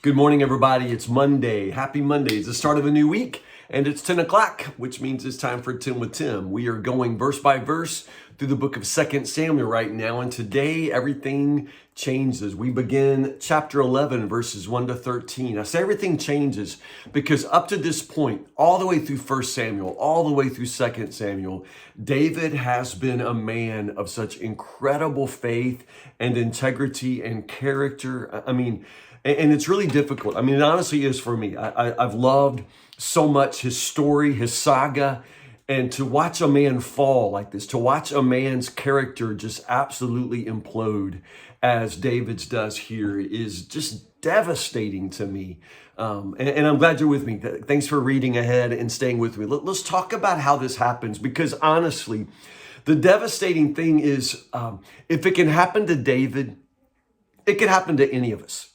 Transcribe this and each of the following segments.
Good morning, everybody. It's Monday. Happy Monday. It's the start of a new week, and it's 10 o'clock, which means it's time for 10 with Tim. We are going verse by verse through the book of 2 Samuel right now, and today everything changes. We begin chapter 11, verses 1 to 13. I say everything changes because up to this point, all the way through 1 Samuel, all the way through 2 Samuel, David has been a man of such incredible faith and integrity and character. And it's really difficult. It honestly is for me. I've loved so much his story, his saga, and to watch a man fall like this, to watch a man's character just absolutely implode as David's does here is just devastating to me. And I'm glad you're with me. Thanks for reading ahead and staying with me. Let's talk about how this happens, because honestly, the devastating thing is if it can happen to David, it can happen to any of us.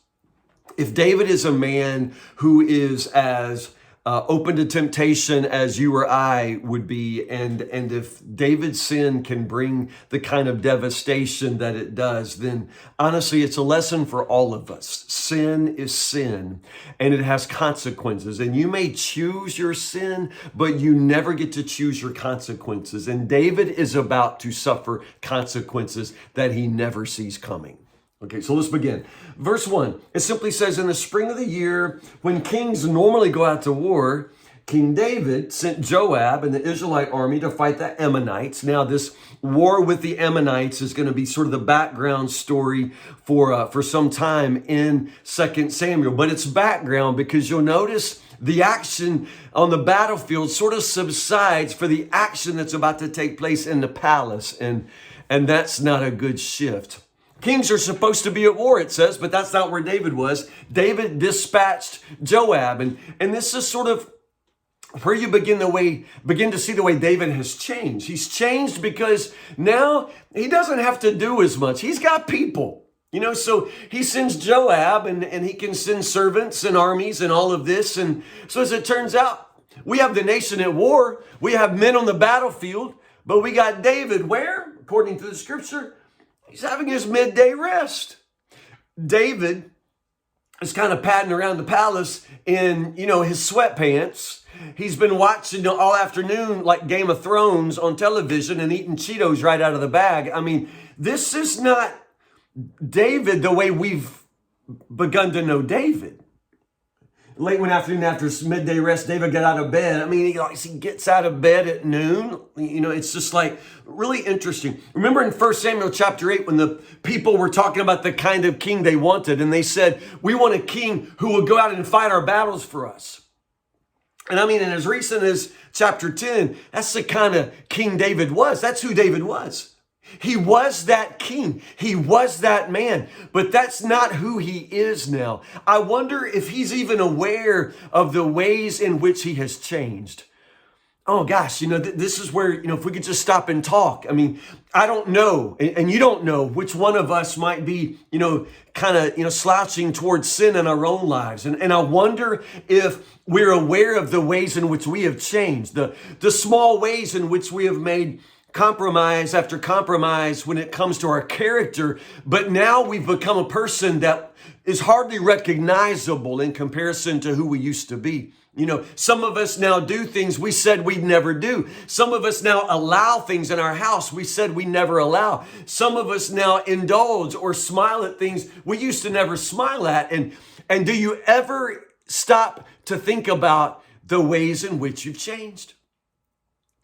If David is a man who is as open to temptation as you or I would be, and if David's sin can bring the kind of devastation that it does, then honestly, it's a lesson for all of us. Sin is sin, and it has consequences. And you may choose your sin, but you never get to choose your consequences. And David is about to suffer consequences that he never sees coming. Okay, so let's begin. Verse 1, it simply says, in the spring of the year, when kings normally go out to war, King David sent Joab and the Israelite army to fight the Ammonites. Now, this war with the Ammonites is going to be sort of the background story for some time in 2 Samuel. But it's background because you'll notice the action on the battlefield sort of subsides for the action that's about to take place in the palace. And that's not a good shift. Kings are supposed to be at war, it says, but that's not where David was. David dispatched Joab. And this is sort of where you begin to see the way David has changed. He's changed because now he doesn't have to do as much. He's got people, so he sends Joab and he can send servants and armies and all of this. And so as it turns out, we have the nation at war. We have men on the battlefield, but we got David where? According to the scripture, he's having his midday rest. David is kind of padding around the palace in, his sweatpants. He's been watching all afternoon like Game of Thrones on television and eating Cheetos right out of the bag. This is not David the way we've begun to know David. Late one afternoon after his midday rest, David got out of bed. He gets out of bed at noon. It's just like really interesting. Remember in 1 Samuel chapter 8 when the people were talking about the kind of king they wanted, and they said, we want a king who will go out and fight our battles for us. And and as recent as chapter 10, that's the kind of king David was. That's who David was. He was that king. He was that man, but that's not who he is now. I wonder if he's even aware of the ways in which he has changed. Oh gosh, this is where, if we could just stop and talk. I don't know, and you don't know which one of us might be, slouching towards sin in our own lives. And I wonder if we're aware of the ways in which we have changed, the small ways in which we have made compromise after compromise when it comes to our character, but now we've become a person that is hardly recognizable in comparison to who we used to be. Some of us now do things we said we'd never do. Some of us now allow things in our house we said we never allow. Some of us now indulge or smile at things we used to never smile at. And do you ever stop to think about the ways in which you've changed?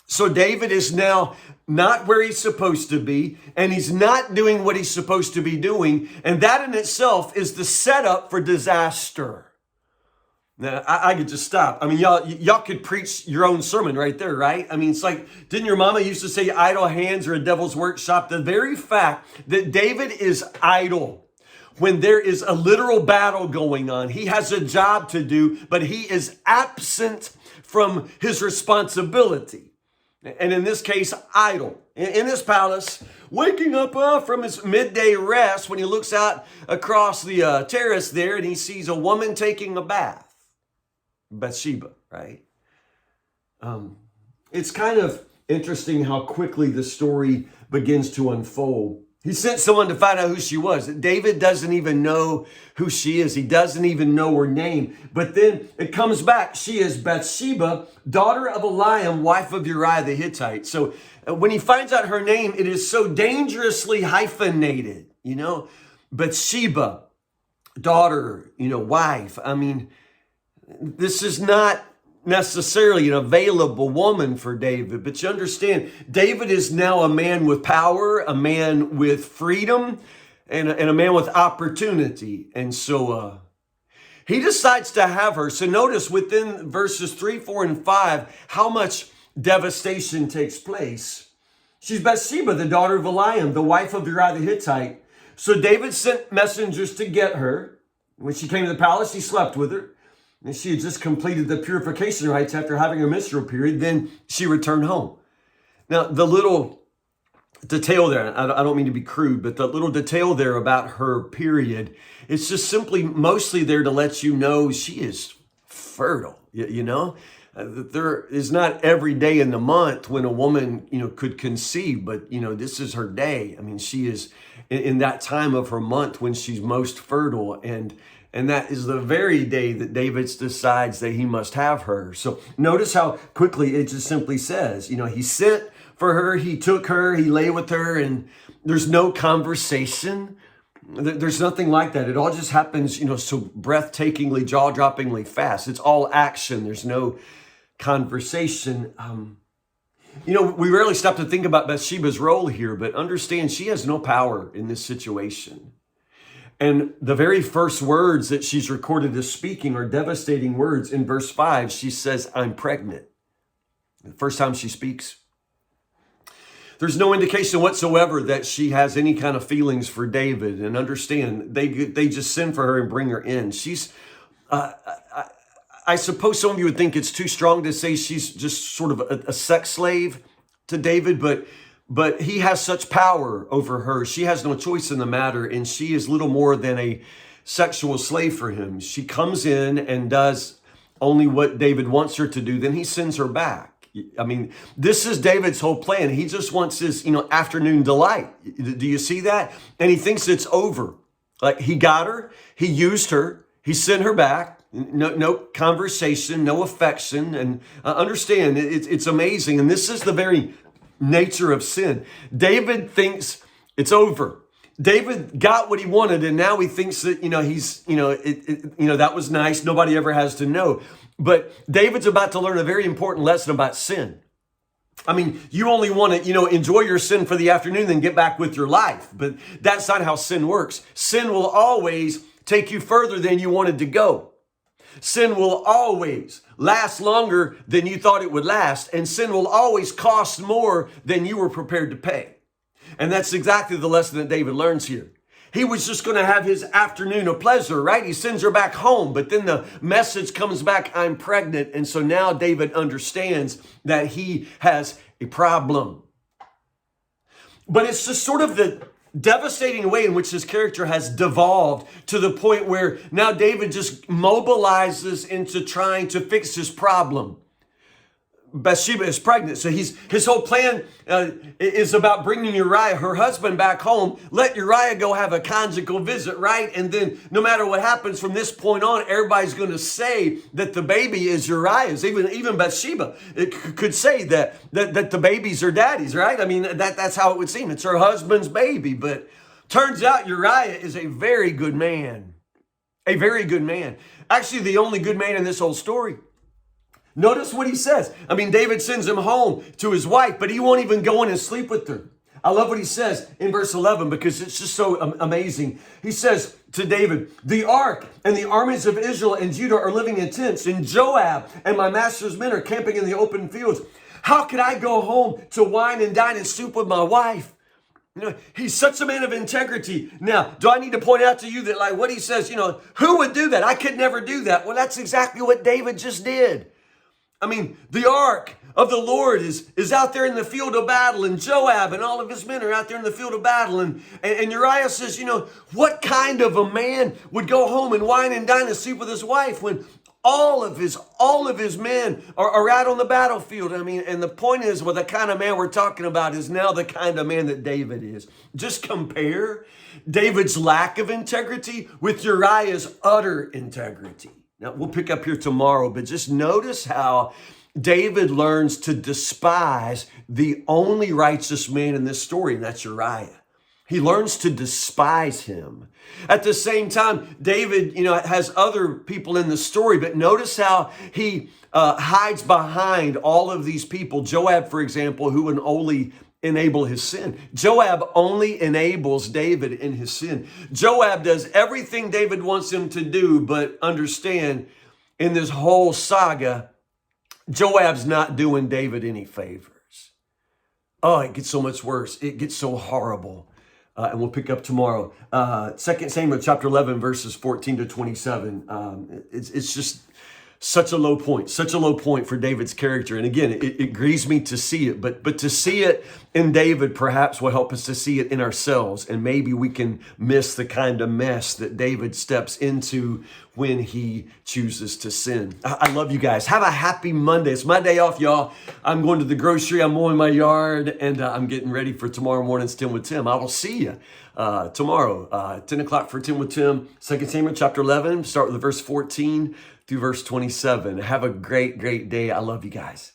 So David is now not where he's supposed to be, and he's not doing what he's supposed to be doing. And that in itself is the setup for disaster. Now, I could just stop. Y'all could preach your own sermon right there, right? It's like, didn't your mama used to say idle hands are a devil's workshop? The very fact that David is idle when there is a literal battle going on, he has a job to do, but he is absent from his responsibility. And in this case, idle in his palace, waking up from his midday rest when he looks out across the terrace there and he sees a woman taking a bath, Bathsheba, right? It's kind of interesting how quickly the story begins to unfold. He sent someone to find out who she was. David doesn't even know who she is. He doesn't even know her name. But then it comes back. She is Bathsheba, daughter of Eliam, wife of Uriah the Hittite. So when he finds out her name, it is so dangerously hyphenated, Bathsheba, daughter, wife. I mean, this is not necessarily an available woman for David, but you understand, David is now a man with power, a man with freedom, and a man with opportunity. And so he decides to have her. So notice within verses 3, 4, and 5, how much devastation takes place. She's Bathsheba, the daughter of Eliam, the wife of Uriah the Hittite. So David sent messengers to get her. When she came to the palace, he slept with her. And she had just completed the purification rites after having her menstrual period. Then she returned home. Now, the little detail there, I don't mean to be crude, but the little detail there about her period, it's just simply mostly there to let you know she is fertile, There is not every day in the month when a woman, could conceive, but, this is her day. I mean, she is in that time of her month when she's most fertile, and that is the very day that David decides that he must have her. So notice how quickly it just simply says, he sent for her, he took her, he lay with her, and there's no conversation. There's nothing like that. It all just happens, so breathtakingly, jaw-droppingly fast. It's all action. There's no conversation. We rarely stop to think about Bathsheba's role here, but understand she has no power in this situation. And the very first words that she's recorded as speaking are devastating words. In verse 5, she says, "I'm pregnant." The first time she speaks. There's no indication whatsoever that she has any kind of feelings for David. And understand, they just send for her and bring her in. She's, I suppose some of you would think it's too strong to say she's just sort of a sex slave to David, but he has such power over her. She has no choice in the matter, and she is little more than a sexual slave for him. She comes in and does only what David wants her to do. Then he sends her back. I mean, this is David's whole plan. He just wants his, afternoon delight. Do you see that? And he thinks it's over. Like, he got her, he used her, he sent her back. No conversation, no affection. And understand, it's amazing. And this is the very nature of sin. David thinks it's over. David got what he wanted, and now he thinks that, that was nice. Nobody ever has to know. But David's about to learn a very important lesson about sin. I mean, you only want to, enjoy your sin for the afternoon, then get back with your life. But that's not how sin works. Sin will always take you further than you wanted to go. Sin will always last longer than you thought it would last, and sin will always cost more than you were prepared to pay. And that's exactly the lesson that David learns here. He was just going to have his afternoon of pleasure, right? He sends her back home, but then the message comes back, "I'm pregnant." And so now David understands that he has a problem. But it's just sort of the devastating way in which his character has devolved to the point where now David just mobilizes into trying to fix his problem. Bathsheba is pregnant, so his whole plan is about bringing Uriah, her husband, back home. Let Uriah go have a conjugal visit, right? And then no matter what happens from this point on, everybody's going to say that the baby is Uriah's. Even Bathsheba could say that the babies are daddy's, right? I mean, that's how it would seem. It's her husband's baby, but turns out Uriah is a very good man. A very good man. Actually, the only good man in this whole story. Notice what he says. I mean, David sends him home to his wife, but he won't even go in and sleep with her. I love what he says in verse 11 because it's just so amazing. He says to David, "The ark and the armies of Israel and Judah are living in tents, and Joab and my master's men are camping in the open fields. How could I go home to wine and dine and sleep with my wife?" He's such a man of integrity. Now, do I need to point out to you that like what he says, who would do that? I could never do that. Well, that's exactly what David just did. I mean, the ark of the Lord is out there in the field of battle, and Joab and all of his men are out there in the field of battle. And Uriah says, what kind of a man would go home and wine and dine and sleep with his wife when all of his men are out on the battlefield. I mean, and the point is, well, the kind of man we're talking about is now the kind of man that David is. Just compare David's lack of integrity with Uriah's utter integrity. Now, we'll pick up here tomorrow, but just notice how David learns to despise the only righteous man in this story, and that's Uriah. He learns to despise him. At the same time, David, has other people in the story, but notice how he hides behind all of these people. Joab, for example, who would only enable his sin. Joab only enables David in his sin. Joab does everything David wants him to do, but understand, in this whole saga, Joab's not doing David any favors. Oh, it gets so much worse. It gets so horrible. And we'll pick up tomorrow. 2 Samuel chapter 11, verses 14 to 27. It's just such a low point for David's character. And again, it grieves me to see it, but to see it in David perhaps will help us to see it in ourselves. And maybe we can miss the kind of mess that David steps into when he chooses to sin. I love you guys. Have a happy Monday. It's my day off, y'all. I'm going to the grocery. I'm mowing my yard, and I'm getting ready for tomorrow morning's 10 with Tim. I will see you tomorrow, 10 o'clock for 10 with Tim. 2 Samuel chapter 11, start with verse 14 through verse 27. Have a great, great day. I love you guys.